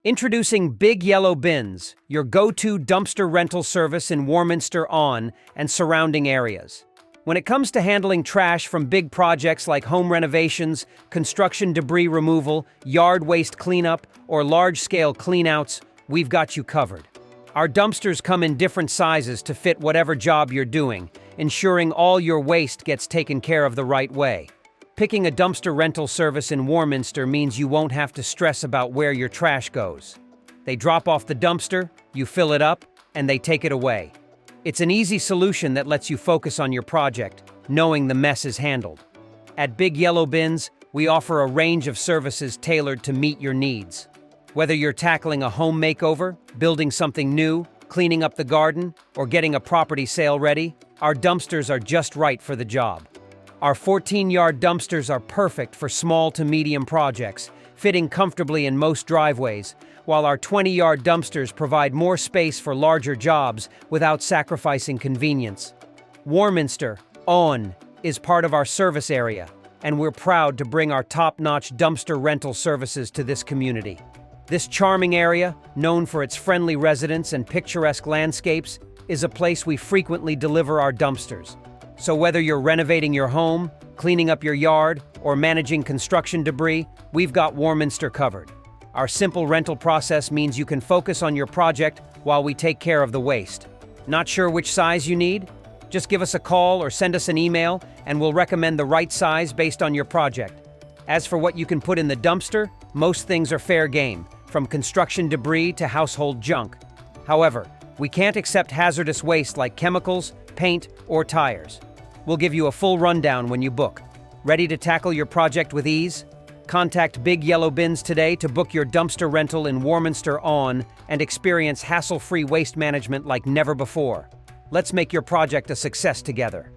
Introducing Big Yellow Bins, your go-to dumpster rental service in Warminster and surrounding areas. When it comes to handling trash from big projects like home renovations, construction debris removal, yard waste cleanup, or large-scale cleanouts, we've got you covered. Our dumpsters come in different sizes to fit whatever job you're doing, ensuring all your waste gets taken care of the right way. Picking a dumpster rental service in Warminster means you won't have to stress about where your trash goes. They drop off the dumpster, you fill it up, and they take it away. It's an easy solution that lets you focus on your project, knowing the mess is handled. At Big Yellow Bins, we offer a range of services tailored to meet your needs. Whether you're tackling a home makeover, building something new, cleaning up the garden, or getting a property sale ready, our dumpsters are just right for the job. Our 14-yard dumpsters are perfect for small to medium projects, fitting comfortably in most driveways, while our 20-yard dumpsters provide more space for larger jobs without sacrificing convenience. Warminster, is part of our service area, and we're proud to bring our top-notch dumpster rental services to this community. This charming area, known for its friendly residents and picturesque landscapes, is a place we frequently deliver our dumpsters. So whether you're renovating your home, cleaning up your yard, or managing construction debris, we've got Warminster covered. Our simple rental process means you can focus on your project while we take care of the waste. Not sure which size you need? Just give us a call or send us an email, and we'll recommend the right size based on your project. As for what you can put in the dumpster, most things are fair game, from construction debris to household junk. However, we can't accept hazardous waste like chemicals, paint, or tires. We'll give you a full rundown when you book. Ready to tackle your project with ease? Contact Big Yellow Bins today to book your dumpster rental in Warminster and experience hassle-free waste management like never before. Let's make your project a success together.